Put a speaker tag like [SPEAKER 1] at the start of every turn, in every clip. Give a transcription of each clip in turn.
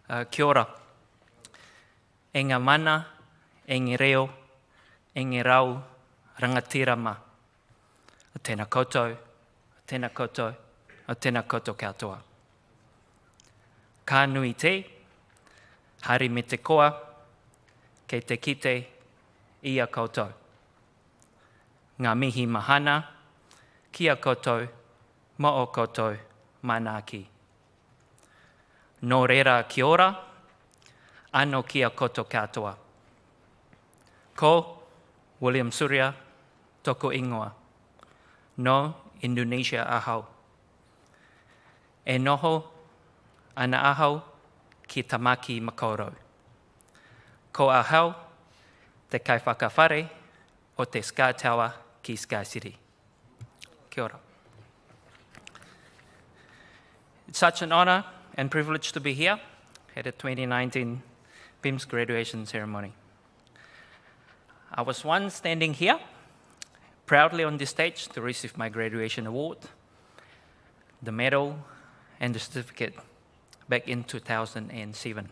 [SPEAKER 1] Kia ora. E ngā mana, e ngā reo, e ngā rau, rangatira ma. A tēnā koutou, a tēnā koutou, a tēnā koutou katoa. Ka nui te, hari me te koa, kei te kite, ia koutou. Ngā mihi mahana, kia koutou, mo o koutou, mana ki. Nō reira kia ora, ano kia koutou katoa. Ko, William Surya, toko ingoa. No Indonesia ahau. E noho ana ahau ki tamaki makaurau. Ko ahau te kai whakawhare o te Sky Tower ki Sky City. Kia ora. It's such an honor and privilege to be here at the 2019 PIHMS graduation ceremony. I was once standing here, proudly on this stage to receive my graduation award, the medal and the certificate back in 2007.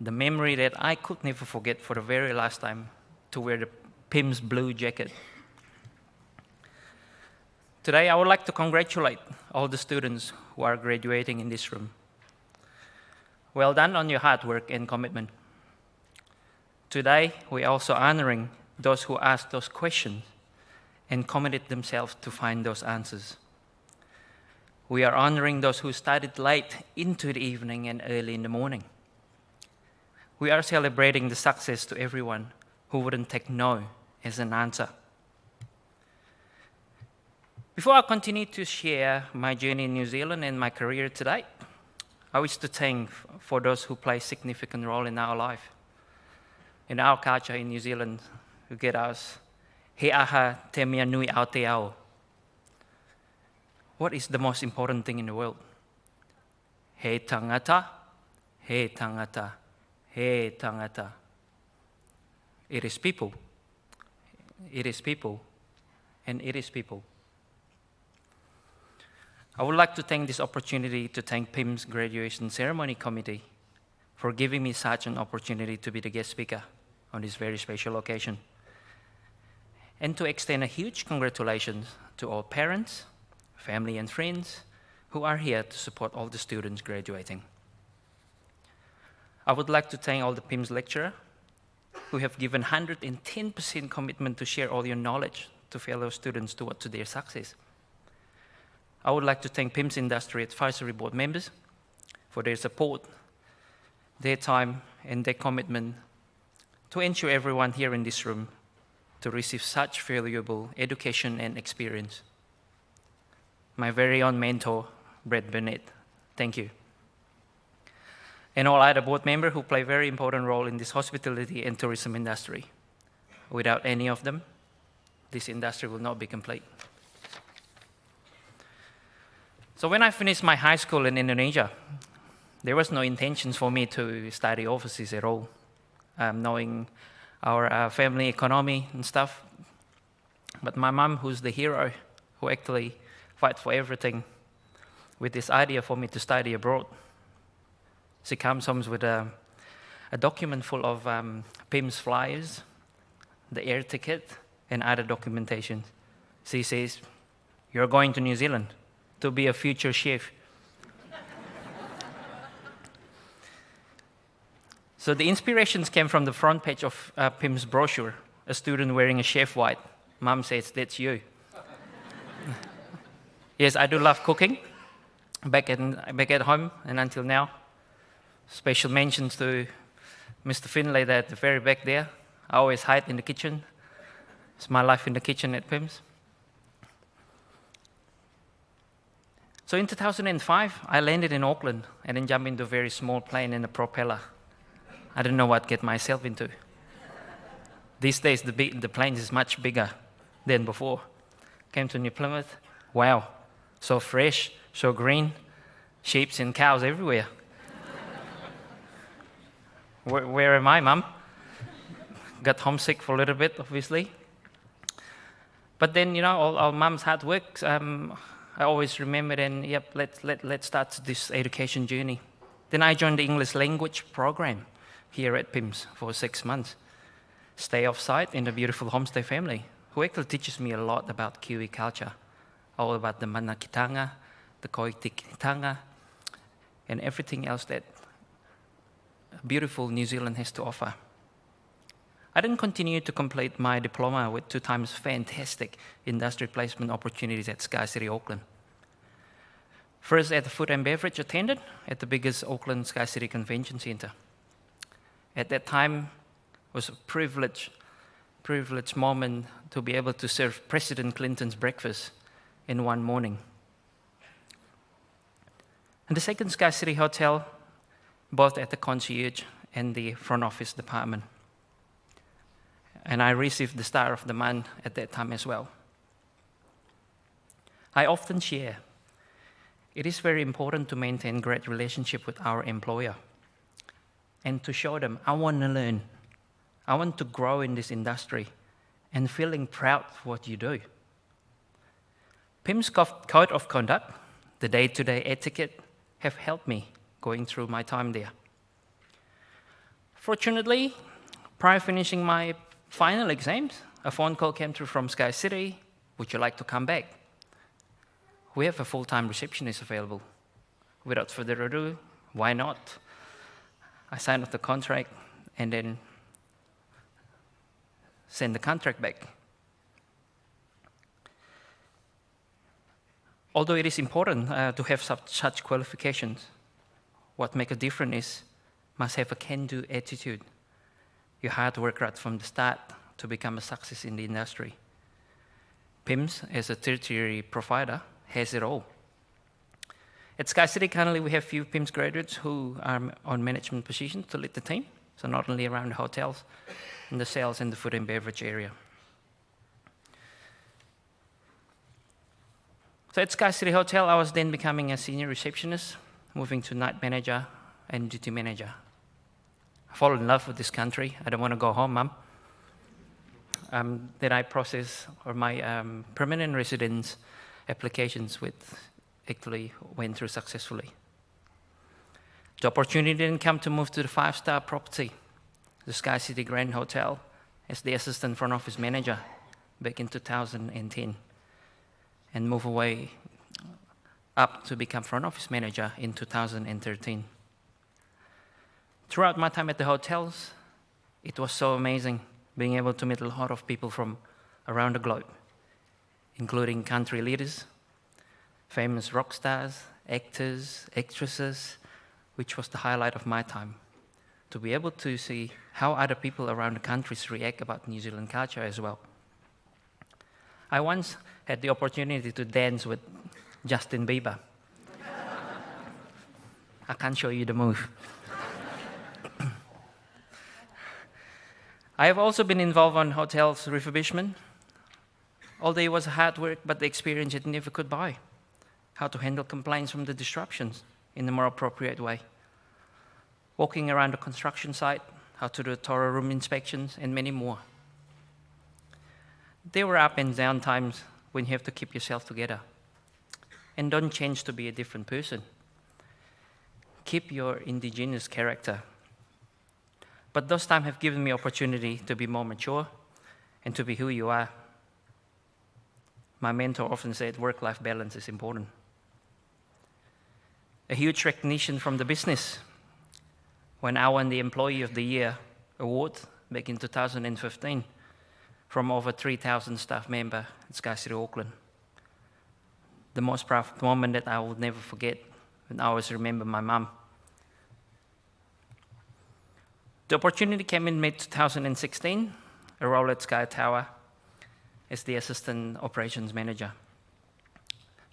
[SPEAKER 1] The memory that I could never forget for the very last time to wear the PIHMS blue jacket. Today I would like to congratulate all the students who are graduating in this room. Well done on your hard work and commitment. Today, we're also honoring those who asked those questions and committed themselves to find those answers. We are honoring those who studied late into the evening and early in the morning. We are celebrating the success to everyone who wouldn't take no as an answer. Before I continue to share my journey in New Zealand and my career today, I wish to thank for those who play a significant role in our life. In our culture in New Zealand, we get us, he aha te mea nui Aotearoa. What is the most important thing in the world? He tangata, he tangata, he tangata. It is people, it is people, and it is people. I would like to take this opportunity to thank PIHMS Graduation Ceremony Committee for giving me such an opportunity to be the guest speaker on this very special occasion. And to extend a huge congratulations to all parents, family and friends who are here to support all the students graduating. I would like to thank all the PIHMS lecturers who have given 110% commitment to share all your knowledge to fellow students towards their success. I would like to thank PIHMS Industry Advisory Board members for their support, their time, and their commitment to ensure everyone here in this room to receive such valuable education and experience. My very own mentor, Brett Burnett, thank you. And all other board members who play a very important role in this hospitality and tourism industry. Without any of them, this industry will not be complete. So when I finished my high school in Indonesia, there was no intentions for me to study overseas at all, knowing our family economy and stuff. But my mom, who's the hero, who actually fight for everything with this idea for me to study abroad, she comes home with a document full of PIHMS flyers, the air ticket, and other documentation. She says, "You're going to New Zealand to be a future chef." So the inspirations came from the front page of PIHMS brochure, a student wearing a chef white. Mom says, "That's you." Yes, I do love cooking, back at home and until now. Special mentions to Mr. Finlay there at the very back there. I always hide in the kitchen. It's my life in the kitchen at PIHMS. So in 2005, I landed in Auckland and then jumped into a very small plane in a propeller. I didn't know what to get myself into. These days, the plane is much bigger than before. Came to New Plymouth. Wow, so fresh, so green, sheep and cows everywhere. Where am I, Mum? Got homesick for a little bit, obviously. But then, you know, all Mum's hard work, I always remembered, and yep, let's start this education journey. Then I joined the English language program here at PIHMS for 6 months. Stay off-site in a beautiful homestay family who actually teaches me a lot about Kiwi culture, all about the manakitanga, the koitikitanga, and everything else that beautiful New Zealand has to offer. I then continued to complete my diploma with 2 times fantastic industry placement opportunities at Sky City, Auckland. First at the food and beverage attendant at the biggest Auckland Sky City Convention Centre. At that time, it was a privileged moment to be able to serve President Clinton's breakfast in one morning. And the second Sky City Hotel, both at the concierge and the front office department. And I received the Star of the Month at that time as well. I often share, it is very important to maintain great relationship with our employer and to show them, I want to learn, I want to grow in this industry and feeling proud of what you do. PIHMS Code of Conduct, the day-to-day etiquette, have helped me going through my time there. Fortunately, prior finishing my final exams, a phone call came through from Sky City, would you like to come back? We have a full-time receptionist available. Without further ado, why not? I signed off the contract and then sent the contract back. Although it is important to have such qualifications, what makes a difference is must have a can-do attitude. You hard work right from the start to become a success in the industry. PIHMS, as a tertiary provider, has it all. At Sky City, currently we have few PIHMS graduates who are on management positions to lead the team, so not only around the hotels, in the sales and the food and beverage area. So at Sky City Hotel, I was then becoming a senior receptionist, moving to night manager and duty manager. I fall in love with this country. I don't want to go home, Mum. Then I process my permanent residence applications, which actually went through successfully. The opportunity didn't come to move to the 5-star property, the Sky City Grand Hotel, as the assistant front office manager back in 2010, and move away up to become front office manager in 2013. Throughout my time at the hotels, it was so amazing being able to meet a lot of people from around the globe, including country leaders, famous rock stars, actors, actresses, which was the highlight of my time, to be able to see how other people around the countries react about New Zealand culture as well. I once had the opportunity to dance with Justin Bieber. I can't show you the move. I have also been involved on hotels refurbishment. Although it was hard work, but the experience it never could buy. How to handle complaints from the disruptions in a more appropriate way. Walking around the construction site, how to do thorough room inspections, and many more. There were up and down times when you have to keep yourself together. And don't change to be a different person. Keep your indigenous character. But those times have given me opportunity to be more mature and to be who you are. My mentor often said work-life balance is important. A huge recognition from the business when I won the Employee of the Year award back in 2015 from over 3,000 staff members at Sky City Auckland. The most proud moment that I will never forget, and I always remember my mum. The opportunity came in mid-2016, a role at Sky Tower as the Assistant Operations Manager.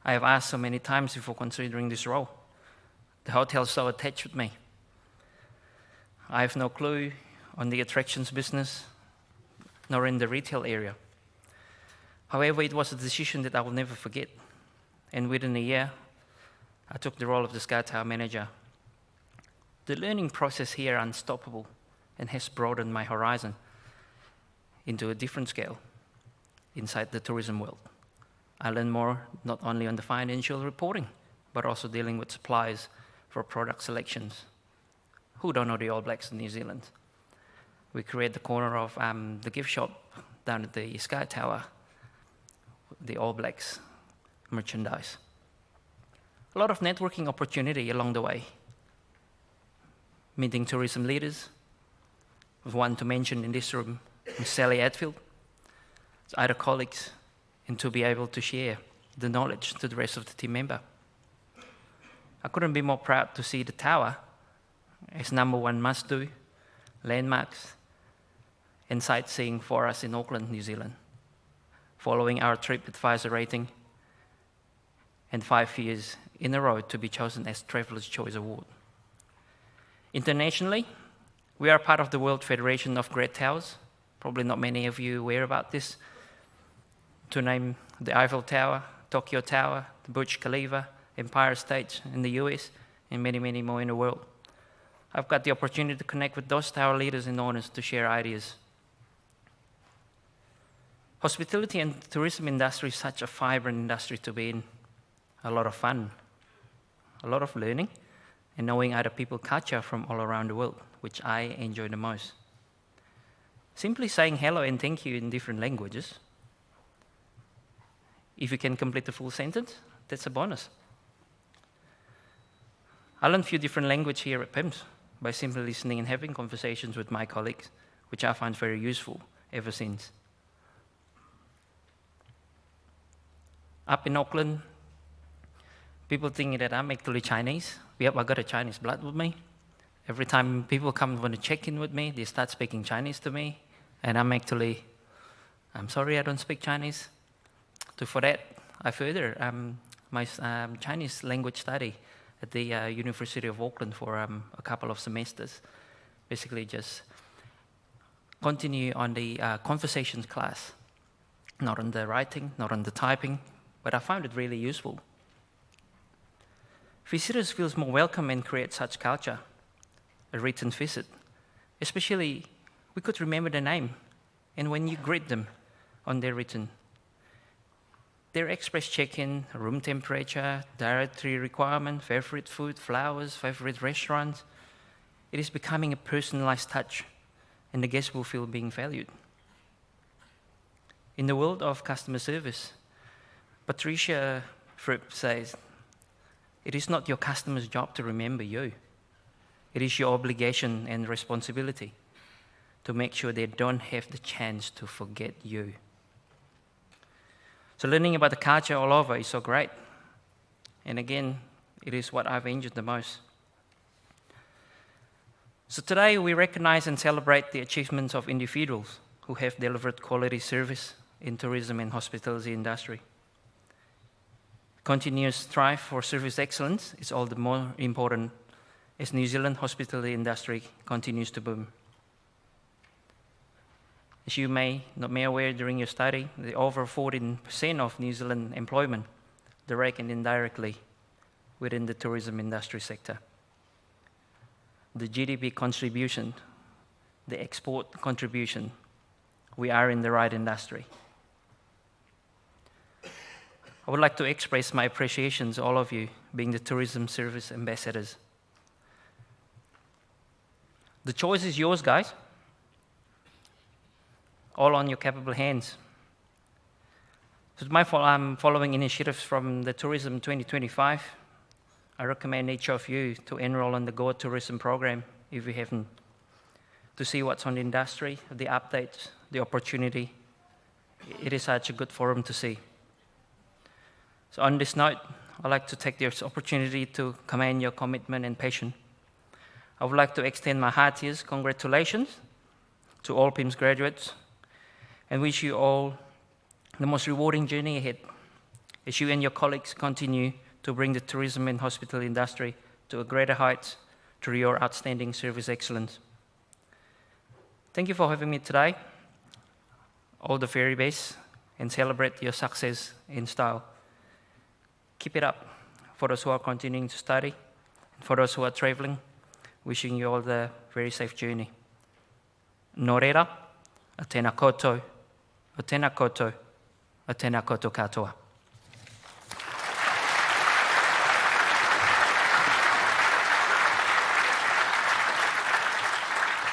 [SPEAKER 1] I have asked so many times before considering this role. The hotel is so attached with me. I have no clue on the attractions business, nor in the retail area. However, it was a decision that I will never forget. And within a year, I took the role of the Sky Tower Manager. The learning process here is unstoppable and has broadened my horizon into a different scale inside the tourism world. I learned more not only on the financial reporting, but also dealing with suppliers for product selections. Who don't know the All Blacks in New Zealand? We create the corner of the gift shop down at the Sky Tower, the All Blacks merchandise. A lot of networking opportunity along the way. Meeting tourism leaders. One to mention in this room, Ms. Sally Atfield, other colleagues, and to be able to share the knowledge to the rest of the team member. I couldn't be more proud to see the tower as #1 must-do, landmarks, and sightseeing for us in Auckland, New Zealand, following our TripAdvisor rating and 5 years in a row to be chosen as Traveller's Choice Award. Internationally, we are part of the World Federation of Great Towers. Probably not many of you aware about this. To name the Eiffel Tower, Tokyo Tower, the Burj Khalifa, Empire State in the US, and many, many more in the world. I've got the opportunity to connect with those tower leaders and owners to share ideas. Hospitality and tourism industry is such a vibrant industry to be in. A lot of fun, a lot of learning, and knowing other people's culture from all around the world, which I enjoy the most. Simply saying hello and thank you in different languages. If you can complete the full sentence, that's a bonus. I learned a few different languages here at PIHMS by simply listening and having conversations with my colleagues, which I find very useful ever since. Up in Auckland, people think that I'm actually Chinese. Yep, I got a Chinese blood with me. Every time people come and want to check in with me, they start speaking Chinese to me. And I'm sorry, I don't speak Chinese. For that, I further my Chinese language study at the University of Auckland for a couple of semesters. Basically just continue on the conversations class. Not on the writing, not on the typing, but I found it really useful. Visitors feel more welcome and create such culture, a written visit. Especially, we could remember the name, and when you greet them on their written, their express check-in, room temperature, dietary requirement, favorite food, flowers, favorite restaurants, it is becoming a personalized touch, and the guest will feel being valued. In the world of customer service, Patricia Fripp says, it is not your customer's job to remember you. It is your obligation and responsibility to make sure they don't have the chance to forget you. So learning about the culture all over is so great. And again, it is what I've enjoyed the most. So today we recognize and celebrate the achievements of individuals who have delivered quality service in tourism and hospitality industry. Continuous strive for service excellence is all the more important as New Zealand hospitality industry continues to boom. As you may not be aware during your study, the over 14% of New Zealand employment, direct and indirectly, within the tourism industry sector. The GDP contribution, the export contribution, we are in the right industry. I would like to express my appreciation to all of you being the tourism service ambassadors. The choice is yours, guys. All on your capable hands. So I'm following initiatives from the Tourism 2025. I recommend each of you to enroll in the Go Tourism program if you haven't, to see what's on the industry, the updates, the opportunity. It is such a good forum to see. So on this note, I'd like to take this opportunity to commend your commitment and passion. I would like to extend my heartiest congratulations to all PIHMS graduates and wish you all the most rewarding journey ahead as you and your colleagues continue to bring the tourism and hospitality industry to a greater heights through your outstanding service excellence. Thank you for having me today. All the very best and celebrate your success in style. Keep it up for those who are continuing to study and for those who are traveling. Wishing you all the very safe journey. Nō reira, a tēnā koutou, a tēnā koutou, a tēnā koutou katoa.